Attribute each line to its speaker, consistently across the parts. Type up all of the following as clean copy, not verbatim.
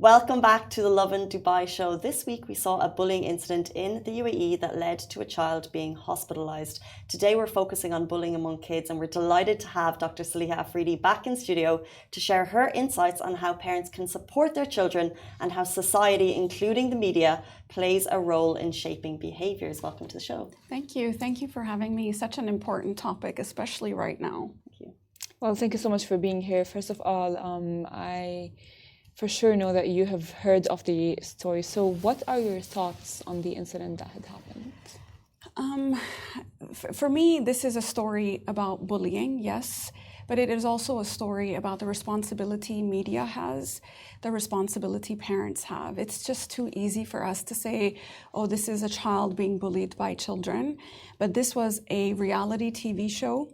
Speaker 1: Welcome back to the Lovin Dubai show. This week we saw a bullying incident in the UAE that led to a child being hospitalized. Today we're focusing on bullying among kids, and we're delighted to have Dr. Saliha Afridi back in studio to share her insights on how parents can support their children and how society, including the media, plays a role in shaping behaviors. Welcome to the show.
Speaker 2: Thank you. Thank you for having me. Such an important topic, especially right now.
Speaker 1: Thank you.
Speaker 3: Well, thank you so much for being here. First of all, I for sure know that you have heard of the story. So what are your thoughts on the incident that had happened?
Speaker 2: For me, this is a story about bullying, yes, but it is also a story about the responsibility media has, the responsibility parents have. It's just too easy for us to say, oh, this is a child being bullied by children. But this was a reality TV show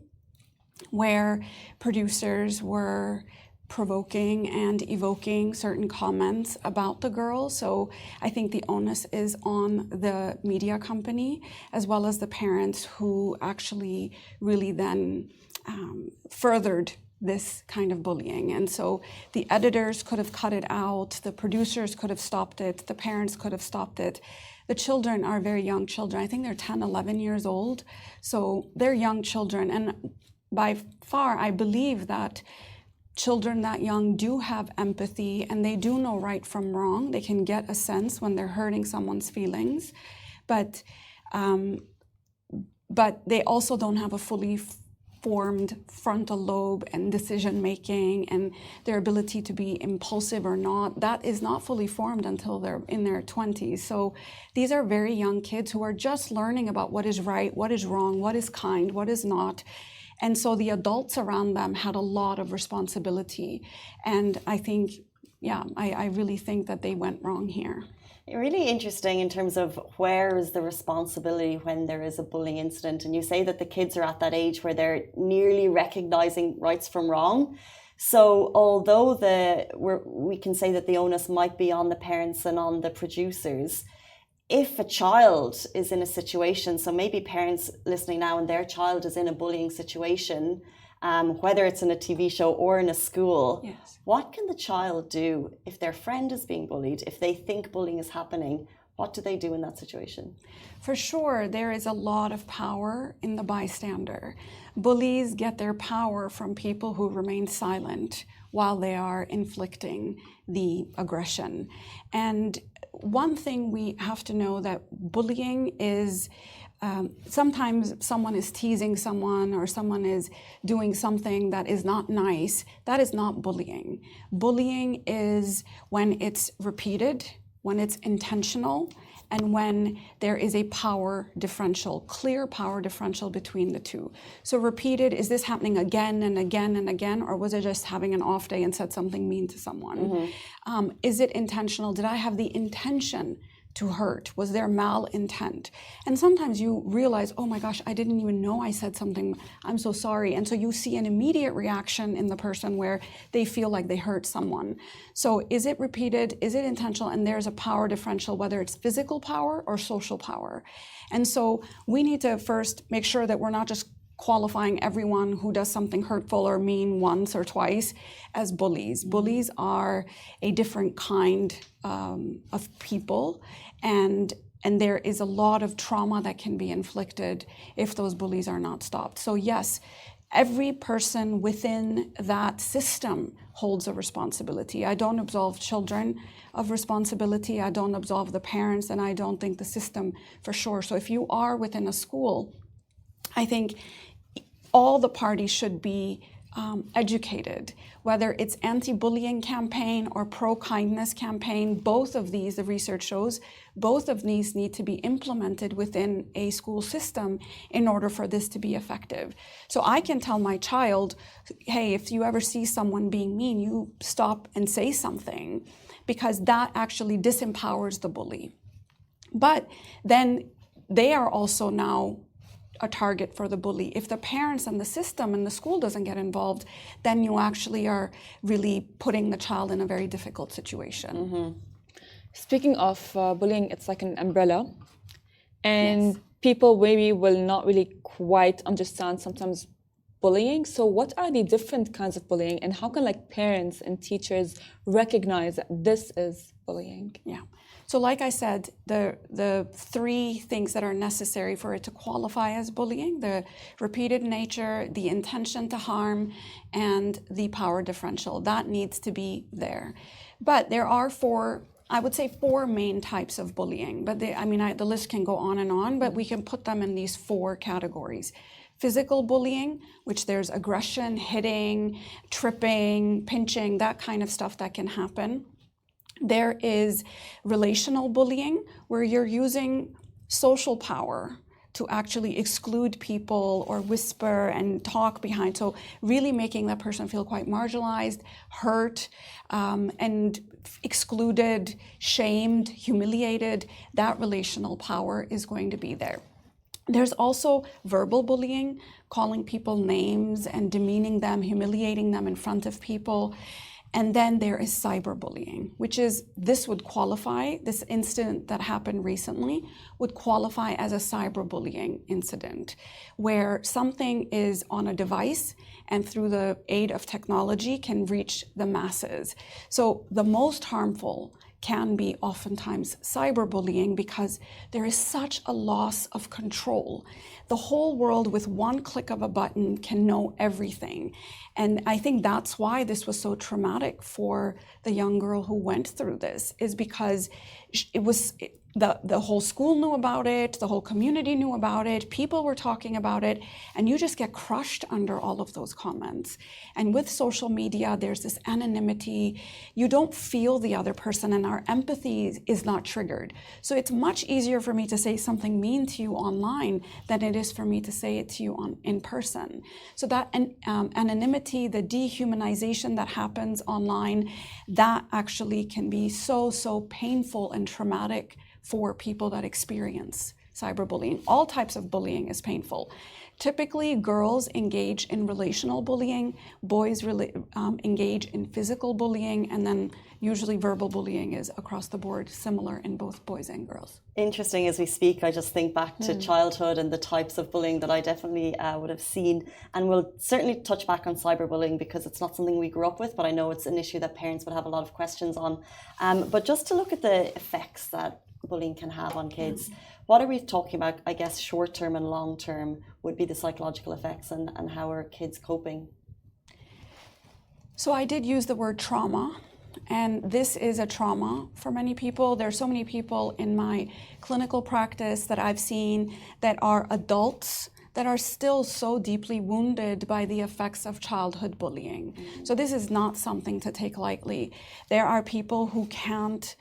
Speaker 2: where producers were provoking and evoking certain comments about the girl. So I think the onus is on the media company as well as the parents who actually really then furthered this kind of bullying. And so the editors could have cut it out, the producers could have stopped it, the parents could have stopped it. The children are very young children. I think they're 10, 11 years old. So they're young children. And by far, I believe that children that young do have empathy and they do know right from wrong. They can get a sense when they're hurting someone's feelings, but they also don't have a fully formed frontal lobe and decision making and their ability to be impulsive or not. That is not fully formed until they're in their 20s. So these are very young kids who are just learning about what is right, what is wrong, what is kind, what is not. And so the adults around them had a lot of responsibility. And I think, I really think that they went wrong here.
Speaker 1: Really interesting in terms of where is the responsibility when there is a bullying incident. And you say that the kids are at that age where they're nearly recognizing rights from wrong. So although we can say that the onus might be on the parents and on the producers, if a child is in a situation, so maybe parents listening now and their child is in a bullying situation, whether it's in a TV show or in a school,
Speaker 2: yes.
Speaker 1: What can the child do if their friend is being bullied, if they think bullying is happening? What do they do in that situation?
Speaker 2: For sure, there is a lot of power in the bystander. Bullies get their power from people who remain silent while they are inflicting the aggression. And one thing we have to know that bullying is sometimes someone is teasing someone or someone is doing something that is not nice. That is not bullying. Bullying is when it's repeated, when it's intentional, and when there is a power differential, clear power differential between the two. So repeated, is this happening again and again and again, or was I just having an off day and said something mean to someone? Mm-hmm. Is it intentional? Did I have the intention to hurt? Was there malintent? And sometimes you realize, oh my gosh, I didn't even know I said something. I'm so sorry. And so you see an immediate reaction in the person where they feel like they hurt someone. So is it repeated? Is it intentional? And there's a power differential, whether it's physical power or social power. And so we need to first make sure that we're not just qualifying everyone who does something hurtful or mean once or twice as bullies. Bullies are a different kind of people, and there is a lot of trauma that can be inflicted if those bullies are not stopped. So yes, every person within that system holds a responsibility. I don't absolve children of responsibility. I don't absolve the parents, and I don't think the system for sure. So if you are within a school, I think all the parties should be educated, whether it's anti-bullying campaign or pro-kindness campaign. Both of these, the research shows, both of these need to be implemented within a school system in order for this to be effective. So I can tell my child, hey, if you ever see someone being mean, you stop and say something, because that actually disempowers the bully. But then they are also now a target for the bully. If the parents and the system and the school doesn't get involved, then you actually are really putting the child in a very difficult situation.
Speaker 3: Mm-hmm. Speaking of bullying, it's like an umbrella. And
Speaker 2: Yes.
Speaker 3: people maybe will not really quite understand sometimes bullying. So what are the different kinds of bullying, and how can like parents and teachers recognize that this is bullying?
Speaker 2: Yeah. So like I said, the three things that are necessary for it to qualify as bullying: the repeated nature, the intention to harm, and the power differential. That needs to be there. But there are four main types of bullying. But the list can go on and on, but we can put them in these four categories. Physical bullying, which there's aggression, hitting, tripping, pinching, that kind of stuff that can happen. There is relational bullying, where you're using social power to actually exclude people or whisper and talk behind. So really making that person feel quite marginalized, hurt, and excluded, shamed, humiliated. That relational power is going to be there. There's also verbal bullying, calling people names and demeaning them, humiliating them in front of people. And then there is cyberbullying, which is, this incident that happened recently would qualify as a cyberbullying incident, where something is on a device and through the aid of technology can reach the masses. So the most harmful can be oftentimes cyberbullying, because there is such a loss of control. The whole world, with one click of a button, can know everything. And I think that's why this was so traumatic for the young girl who went through this, is because the whole school knew about it, the whole community knew about it, people were talking about it, and you just get crushed under all of those comments. And with social media, there's this anonymity. You don't feel the other person, and our empathy is not triggered. So it's much easier for me to say something mean to you online than it is for me to say it to you in person. So that anonymity, the dehumanization that happens online, that actually can be so painful and traumatic for people that experience cyberbullying. All types of bullying is painful. Typically, girls engage in relational bullying, boys engage in physical bullying, and then usually verbal bullying is across the board similar in both boys and girls.
Speaker 1: Interesting. As we speak, I just think back to childhood and the types of bullying that I definitely would have seen, and we'll certainly touch back on cyberbullying because it's not something we grew up with, but I know it's an issue that parents would have a lot of questions on. But just to look at the effects that bullying can have on kids, what are we talking about? I guess short-term and long-term would be the psychological effects, and how are kids coping?
Speaker 2: So I did use the word trauma, and this is a trauma for many people. There are so many people in my clinical practice that I've seen that are adults that are still so deeply wounded by the effects of childhood bullying. So this is not something to take lightly. There are people who can't,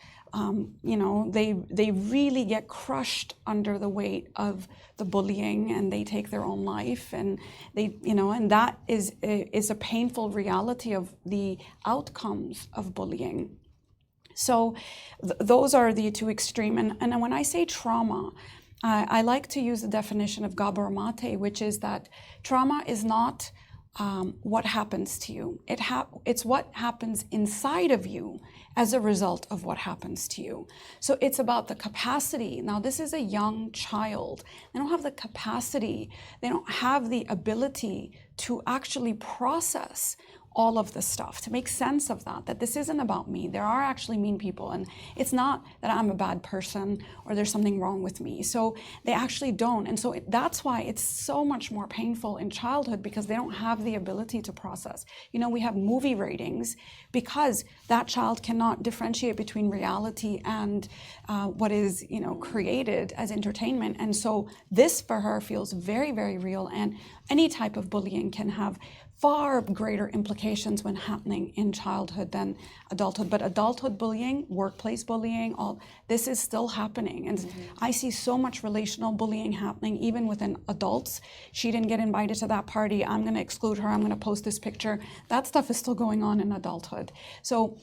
Speaker 2: they really get crushed under the weight of the bullying, and they take their own life, and and that is a painful reality of the outcomes of bullying. So those are the two extreme. And when I say trauma, I like to use the definition of Gabor Mate, which is that trauma is not what happens to you. It's what happens inside of you as a result of what happens to you. So it's about the capacity. Now, this is a young child. They don't have the capacity, they don't have the ability to actually process all of the stuff, to make sense of that this isn't about me. There are actually mean people, and it's not that I'm a bad person or there's something wrong with me. So they actually don't. And so that's why it's so much more painful in childhood, because they don't have the ability to process. We have movie ratings because that child cannot differentiate between reality and what is, created as entertainment. And so this for her feels very, very real. And any type of bullying can have far greater implications when happening in childhood than adulthood. But adulthood bullying, workplace bullying, all this is still happening. And I see so much relational bullying happening even within adults. She didn't get invited to that party, I'm going to exclude her, I'm going to post this picture. That stuff is still going on in adulthood. So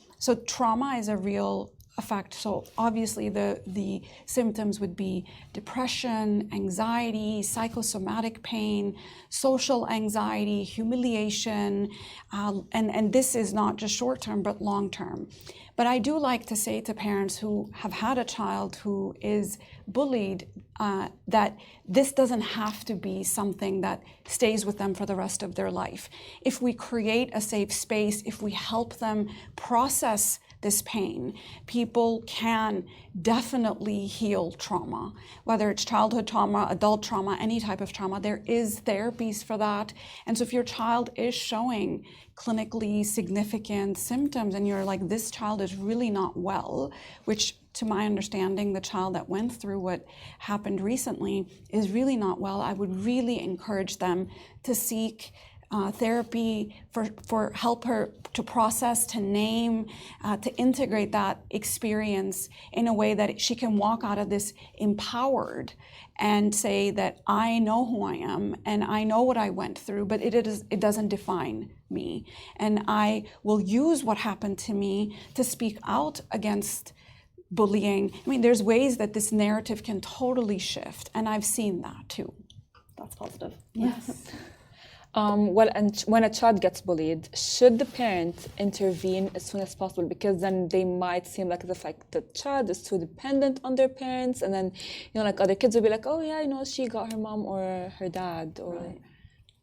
Speaker 2: trauma is a real effect. So obviously the symptoms would be depression, anxiety, psychosomatic pain, social anxiety, humiliation, and this is not just short-term but long-term. But I do like to say to parents who have had a child who is bullied, that this doesn't have to be something that stays with them for the rest of their life. If we create a safe space, if we help them process this pain, people can definitely heal trauma, whether it's childhood trauma, adult trauma, any type of trauma. There is therapies for that. And so if your child is showing clinically significant symptoms and you're like, this child is really not well, which to my understanding, the child that went through what happened recently is really not well, I would really encourage them to seek therapy for help her to process, to name, to integrate that experience in a way that she can walk out of this empowered and say that I know who I am and I know what I went through, but it doesn't define me. And I will use what happened to me to speak out against bullying. I mean, there's ways that this narrative can totally shift, and I've seen that too.
Speaker 1: That's positive.
Speaker 2: Yes.
Speaker 3: Well, and when a child gets bullied, should the parent intervene as soon as possible? Because then they might seem like the child is too dependent on their parents, and then like other kids will be like, oh yeah, she got her mom or her dad or. Right.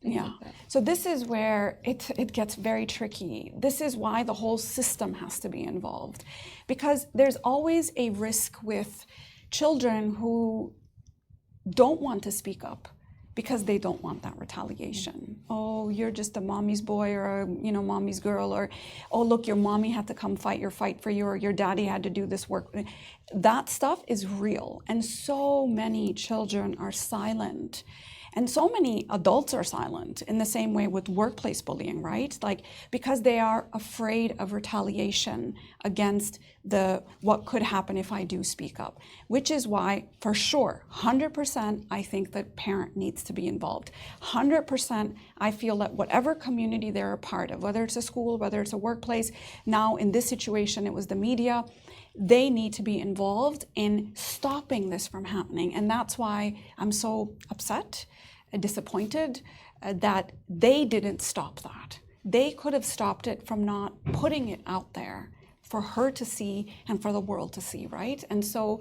Speaker 2: Yeah. So this is where it gets very tricky. This is why the whole system has to be involved, because there's always a risk with children who don't want to speak up because they don't want that retaliation. Oh, you're just a mommy's boy or mommy's girl, or oh, look, your mommy had to come fight your fight for you, or your daddy had to do this work. That stuff is real, and so many children are silent. And so many adults are silent in the same way with workplace bullying, right? Like, because they are afraid of retaliation against what could happen if I do speak up, which is why, for sure, 100%, I think that parent needs to be involved. 100%, I feel that whatever community they're a part of, whether it's a school, whether it's a workplace, now in this situation, it was the media, they need to be involved in stopping this from happening. And that's why I'm so upset and disappointed that they didn't stop that. They could have stopped it from not putting it out there for her to see and for the world to see, right? And so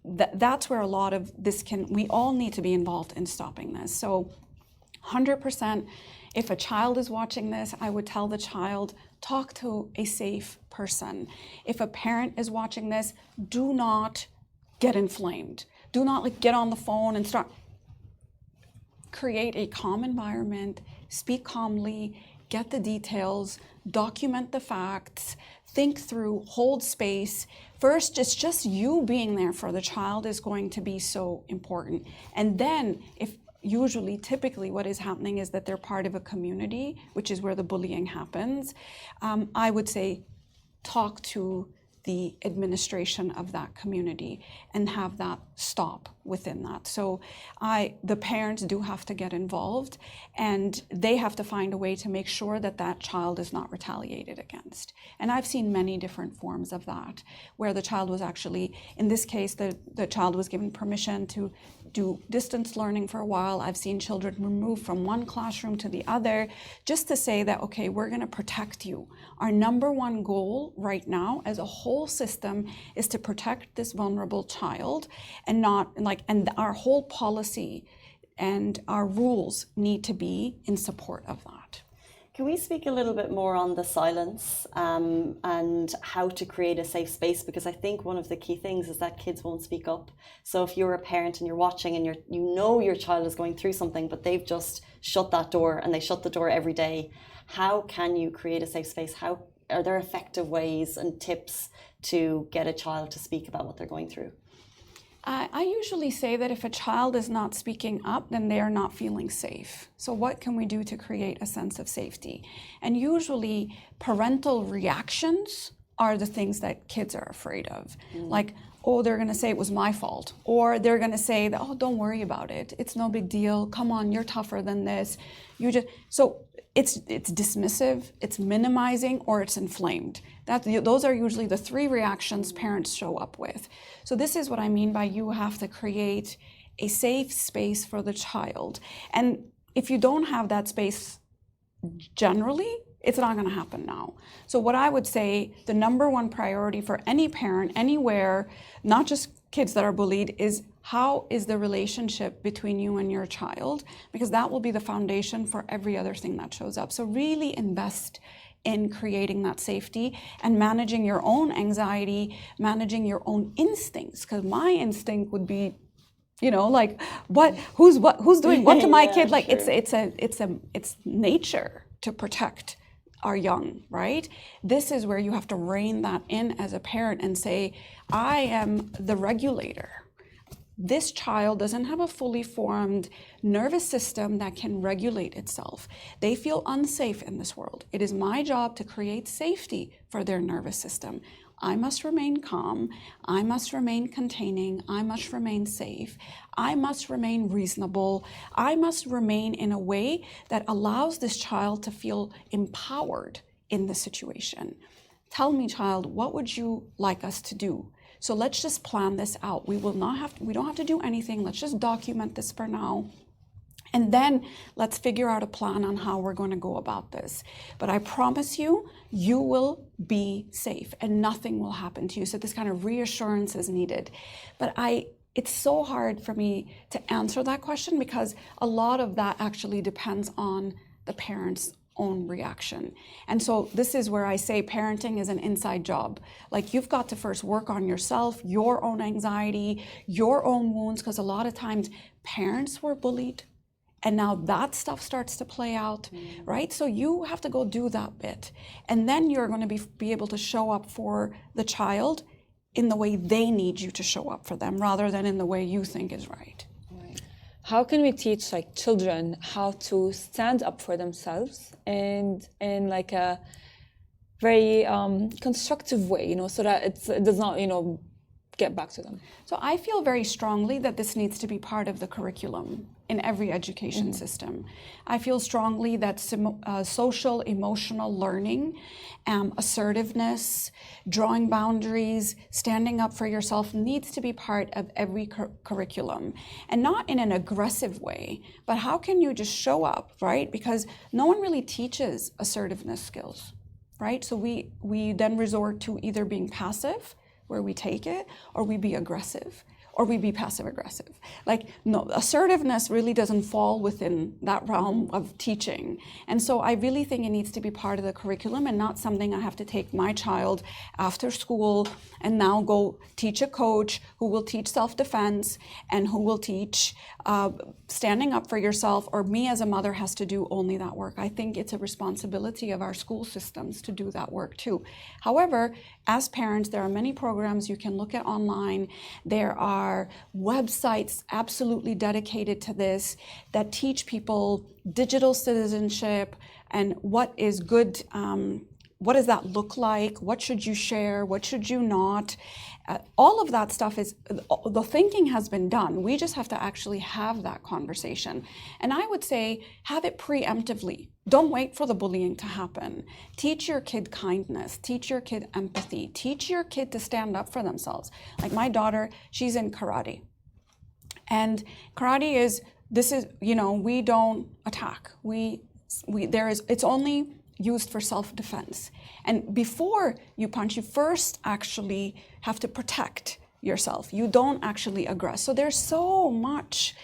Speaker 2: that's where a lot of this we all need to be involved in stopping this. So 100%, if a child is watching this, I would tell the child, talk to a safe person. If a parent is watching this, do not get inflamed. Do not get on the phone and start. Create a calm environment, speak calmly, get the details, document the facts, think through, hold space. First, it's just you being there for the child is going to be so important. And then typically what is happening is that they're part of a community, which is where the bullying happens. I would say talk to the administration of that community and have that stop within that. So the parents do have to get involved, and they have to find a way to make sure that that child is not retaliated against. And I've seen many different forms of that, where the child was actually, in this case, the child was given permission to do distance learning for a while. I've seen children removed from one classroom to the other, just to say that, okay, we're going to protect you. Our number one goal right now as a whole system is to protect this vulnerable child, and and our whole policy and our rules need to be in support of that.
Speaker 1: Can we speak a little bit more on the silence and how to create a safe space? Because I think one of the key things is that kids won't speak up. So if you're a parent and you're watching and you know your child is going through something, but they've just shut that door, and they shut the door every day, how can you create a safe space? How are there effective ways and tips to get a child to speak about what they're going through?
Speaker 2: I usually say that if a child is not speaking up, then they are not feeling safe. So what can we do to create a sense of safety? And usually parental reactions are the things that kids are afraid of. Like, oh, they're going to say it was my fault. Or they're going to say, oh, don't worry about it. It's no big deal. Come on, you're tougher than this. So it's dismissive, it's minimizing, or it's inflamed. Those are usually the three reactions parents show up with. So this is what I mean by you have to create a safe space for the child. And if you don't have that space generally, it's not going to happen now. So what I would say, the number one priority for any parent anywhere, not just kids that are bullied is how is the relationship between you and your child, because that will be the foundation for every other thing that shows up. So really invest in creating that safety and managing your own anxiety, managing your own instincts, because my instinct would be, like who's doing what to my kid? Like sure. It's nature to protect our young, right? This is where you have to rein that in as a parent and say, I am the regulator. This child doesn't have a fully formed nervous system that can regulate itself. They feel unsafe in this world. It is my job to create safety for their nervous system. I must remain calm. I must remain containing. I must remain safe. I must remain reasonable. I must remain in a way that allows this child to feel empowered in the situation. Tell me, child, what would you like us to do? So let's just plan this out. We don't have to do anything. Let's just document this for now. And then let's figure out a plan on how we're going to go about this. But I promise you, you will be safe and nothing will happen to you. So this kind of reassurance is needed. But it's so hard for me to answer that question because a lot of that actually depends on the parents' own reaction. And so this is where I say parenting is an inside job. Like you've got to first work on yourself, your own anxiety, your own wounds, because a lot of times parents were bullied. And now that stuff starts to play out, right? So you have to go do that bit. And then you're going to be able to show up for the child in the way they need you to show up for them rather than in the way you think is right.
Speaker 3: How can we teach children how to stand up for themselves and in a very constructive way, so that it does not, get back to them?
Speaker 2: So I feel very strongly that this needs to be part of the curriculum in every education system. I feel strongly that social, emotional learning, assertiveness, drawing boundaries, standing up for yourself needs to be part of every curriculum. And not in an aggressive way, but how can you just show up, right? Because no one really teaches assertiveness skills, right? So we then resort to either being passive, where we take it, or we be aggressive, or we be passive-aggressive. No, assertiveness really doesn't fall within that realm of teaching. And so I really think it needs to be part of the curriculum and not something I have to take my child after school and now go teach a coach who will teach self-defense and who will teach standing up for yourself, or me as a mother has to do only that work. I think it's a responsibility of our school systems to do that work too. However, as parents, there are many programs you can look at online. There are websites absolutely dedicated to this that teach people digital citizenship and what is good, what does that look like? What should you share? What should you not? All of that stuff the thinking has been done. We just have to actually have that conversation. And I would say, have it preemptively. Don't wait for the bullying to happen. Teach your kid kindness, teach your kid empathy, teach your kid to stand up for themselves. Like my daughter, she's in karate. And karate we don't attack. It's only used for self-defense. And before you punch, you first actually have to protect yourself. You don't actually aggress. So there's so much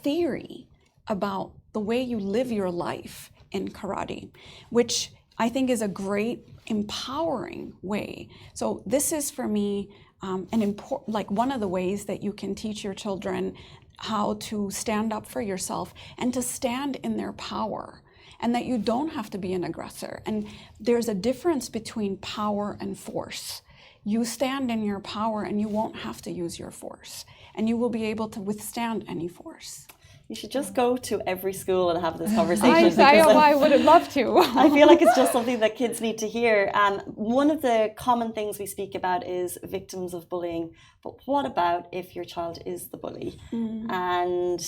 Speaker 2: theory about the way you live your life in karate, which I think is a great empowering way. So this is for me one of the ways that you can teach your children how to stand up for yourself and to stand in their power, and that you don't have to be an aggressor. And there's a difference between power and force. You stand in your power and you won't have to use your force, and you will be able to withstand any force.
Speaker 1: You should just go to every school and have this conversation.
Speaker 2: I would love to.
Speaker 1: I feel like it's just something that kids need to hear. And one of the common things we speak about is victims of bullying. But what about if your child is the bully? And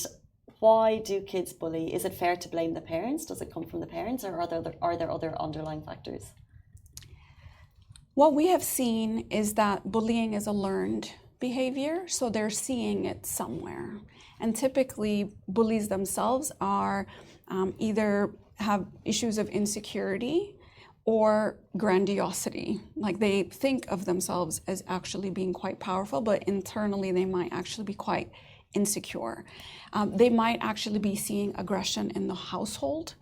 Speaker 1: why do kids bully? Is it fair to blame the parents? Does it come from the parents, or are there other underlying factors?
Speaker 2: What we have seen is that bullying is a learned behavior, so they're seeing it somewhere. And typically, bullies themselves are either have issues of insecurity, or grandiosity. Like they think of themselves as actually being quite powerful, but internally they might actually be quite insecure. They might actually be seeing aggression in the household.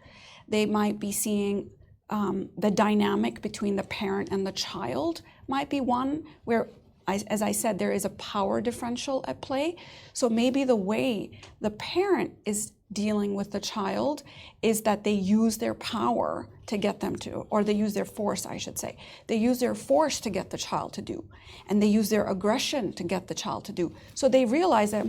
Speaker 2: They might be seeing the dynamic between the parent and the child might be one where, as I said, there is a power differential at play. So maybe the way the parent is dealing with the child is that they use their power to get them to, or they use their force, I should say. They use their force to get the child to do, and they use their aggression to get the child to do. So they realize that,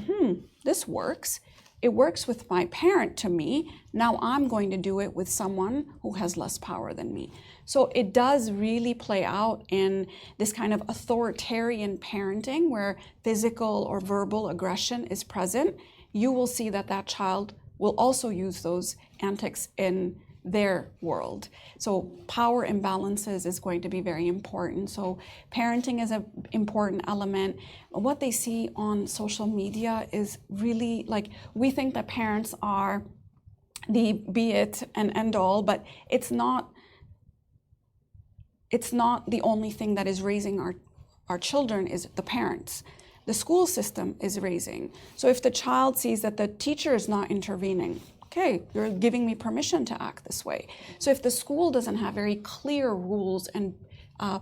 Speaker 2: this works. It works with my parent to me. Now I'm going to do it with someone who has less power than me. So it does really play out in this kind of authoritarian parenting where physical or verbal aggression is present. You will see that that child will also use those antics in their world. So power imbalances is going to be very important. So parenting is an important element. What they see on social media is really like, we think that parents are the be it and end all, but it's not the only thing that is raising our children is the parents. The school system is raising. So if the child sees that the teacher is not intervening, okay, you're giving me permission to act this way. So if the school doesn't have very clear rules and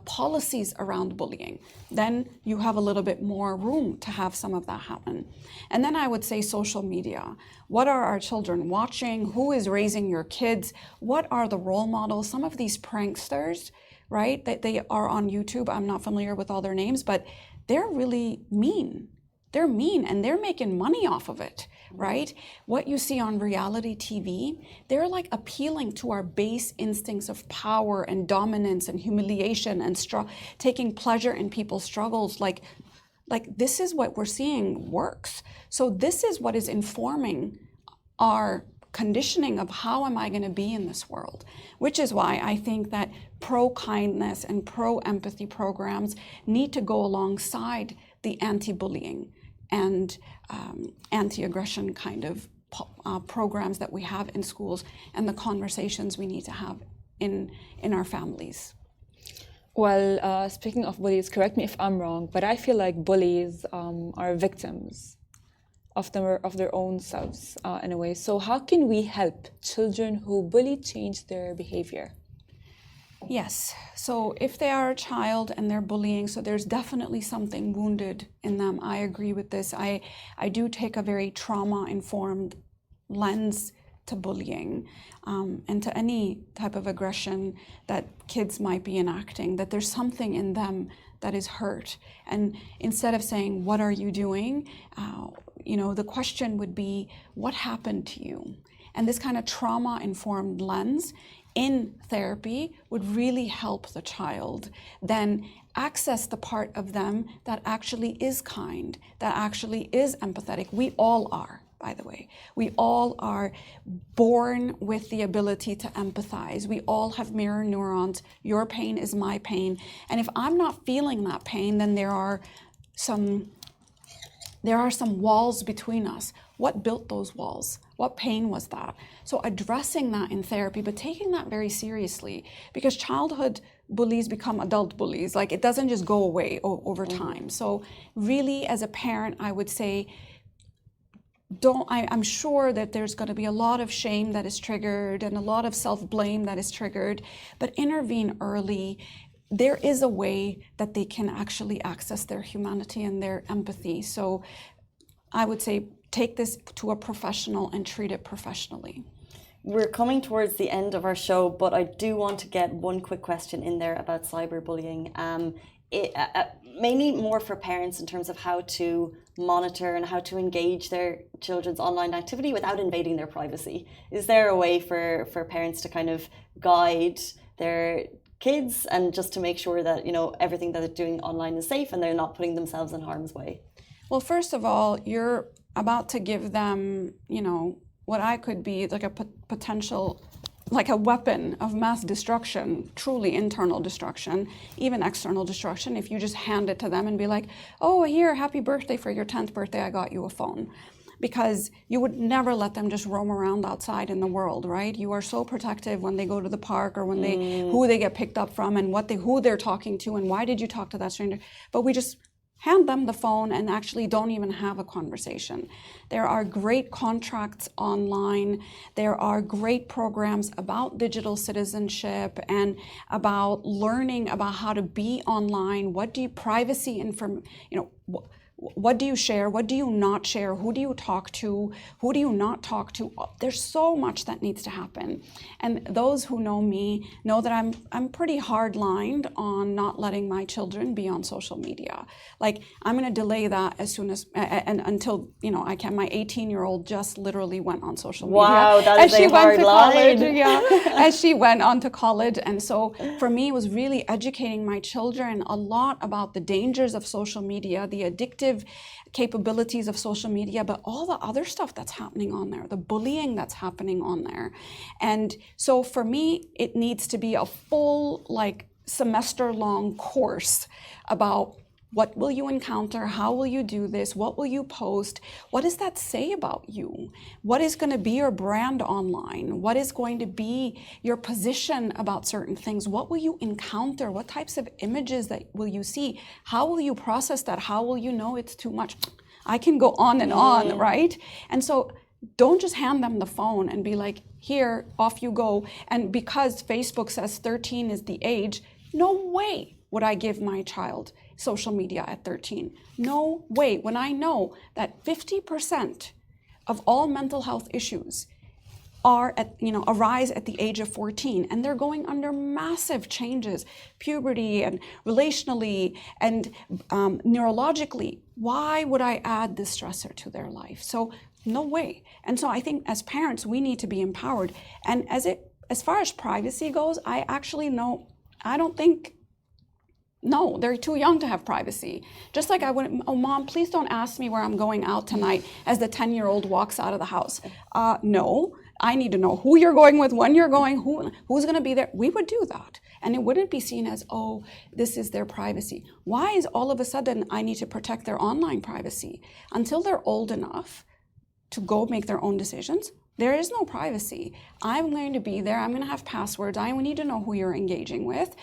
Speaker 2: policies around bullying, then you have a little bit more room to have some of that happen. And then I would say social media. What are our children watching? Who is raising your kids? What are the role models? Some of these pranksters, right, that they are on YouTube, I'm not familiar with all their names, but they're really mean. They're mean and they're making money off of it, right? What you see on reality TV, they're like appealing to our base instincts of power and dominance and humiliation and taking pleasure in people's struggles. Like this is what we're seeing works. So this is what is informing our conditioning of how am I going to be in this world, which is why I think that pro-kindness and pro-empathy programs need to go alongside the anti-bullying and anti-aggression kind of programs that we have in schools and the conversations we need to have in our families.
Speaker 3: Well, speaking of bullies, correct me if I'm wrong, but I feel like bullies are victims of their own selves in a way. So how can we help children who bully change their behavior?
Speaker 2: Yes. So if they are a child and they're bullying, so there's definitely something wounded in them. I agree with this. I do take a very trauma-informed lens to bullying and to any type of aggression that kids might be enacting, that there's something in them that is hurt. And instead of saying, what are you doing? The question would be, what happened to you? And this kind of trauma-informed lens in therapy would really help the child then access the part of them that actually is kind, that actually is empathetic. We all are, by the way. We all are born with the ability to empathize. We all have mirror neurons. Your pain is my pain. And if I'm not feeling that pain, then there are some walls between us. What built those walls? What pain was that? So addressing that in therapy, but taking that very seriously, because childhood bullies become adult bullies. Like it doesn't just go away over time. So really, as a parent, I would say, I'm sure that there's going to be a lot of shame that is triggered and a lot of self-blame that is triggered, but intervene early. There is a way that they can actually access their humanity and their empathy. So I would say take this to a professional and treat it professionally.
Speaker 1: We're coming towards the end of our show, but I do want to get one quick question in there about cyberbullying. Mainly more for parents in terms of how to monitor and how to engage their children's online activity without invading their privacy. Is there a way for parents to kind of guide their kids and just to make sure that everything that they're doing online is safe and they're not putting themselves in harm's way?
Speaker 2: Well, first of all, you're about to give them, what I could be like a potential, like a weapon of mass destruction, truly internal destruction, even external destruction, if you just hand it to them and be like, oh, here, happy birthday for your 10th birthday, I got you a phone. because you would never let them just roam around outside in the world, right? You are so protective when they go to the park or when who they get picked up from and who they're talking to and why did you talk to that stranger. But we just hand them the phone and actually don't even have a conversation. There are great contracts online. There are great programs about digital citizenship and about learning about how to be online. What do you what do you share? What do you not share? Who do you talk to? Who do you not talk to? There's so much that needs to happen. And those who know me know that I'm pretty hard-lined on not letting my children be on social media. Like, I'm going to delay that as soon as and until I can. My 18-year-old just literally went on social media.
Speaker 1: Wow, that is a hard line.
Speaker 2: As she went on to college. And so for me, it was really educating my children a lot about the dangers of social media, the addictive capabilities of social media, but all the other stuff that's happening on there, the bullying that's happening on there. And so for me, it needs to be a full semester-long course about what will you encounter, how will you do this, what will you post, what does that say about you, what is going to be your brand online, what is going to be your position about certain things, what will you encounter, what types of images that will you see, how will you process that, how will you know it's too much. I can go on and on, right? And so don't just hand them the phone and be like, here, off you go. And because Facebook says 13 is the age, no way would I give my child social media at 13. No way. When I know that 50% of all mental health issues arise at the age of 14, and they're going under massive changes, puberty and relationally and neurologically. Why would I add this stressor to their life? So no way. And so I think as parents, we need to be empowered. And as far as privacy goes, No, they're too young to have privacy. Just like I wouldn't, oh, Mom, please don't ask me where I'm going out tonight as the 10-year-old walks out of the house. No, I need to know who you're going with, when you're going, who's going to be there. We would do that. And it wouldn't be seen as, oh, this is their privacy. Why is all of a sudden I need to protect their online privacy? Until they're old enough to go make their own decisions, there is no privacy. I'm going to be there. I'm going to have passwords. I need to know who you're engaging with.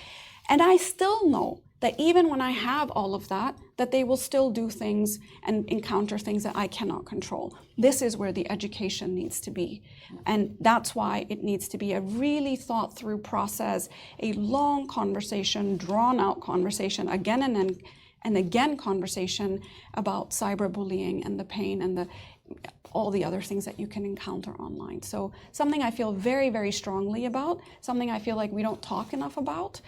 Speaker 2: And I still know that even when I have all of that, that they will still do things and encounter things that I cannot control. This is where the education needs to be. And that's why it needs to be a really thought through process, a long conversation, drawn out conversation, again and again conversation about cyberbullying and the pain and all the other things that you can encounter online. So something I feel very, very strongly about, something I feel like we don't talk enough about,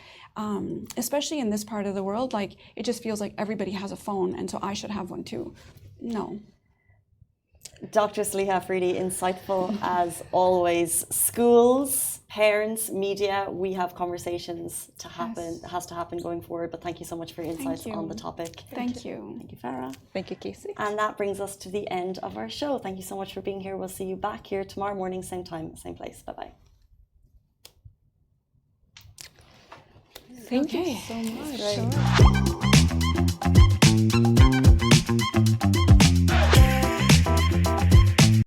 Speaker 2: especially in this part of the world. Like, it just feels like everybody has a phone and so I should have one too. No.
Speaker 1: Dr. Saliha Afridi, insightful as always. Schools, parents, media, we have conversations to happen. Yes. It has to happen going forward. But thank you so much for your insights on the topic.
Speaker 2: Thank you.
Speaker 1: Thank you, Farah.
Speaker 3: Thank you, Casey.
Speaker 1: And that brings us to the end of our show. Thank you so much for being here. We'll see you back here tomorrow morning, same time, same place. Bye-bye.
Speaker 3: Thank you so much.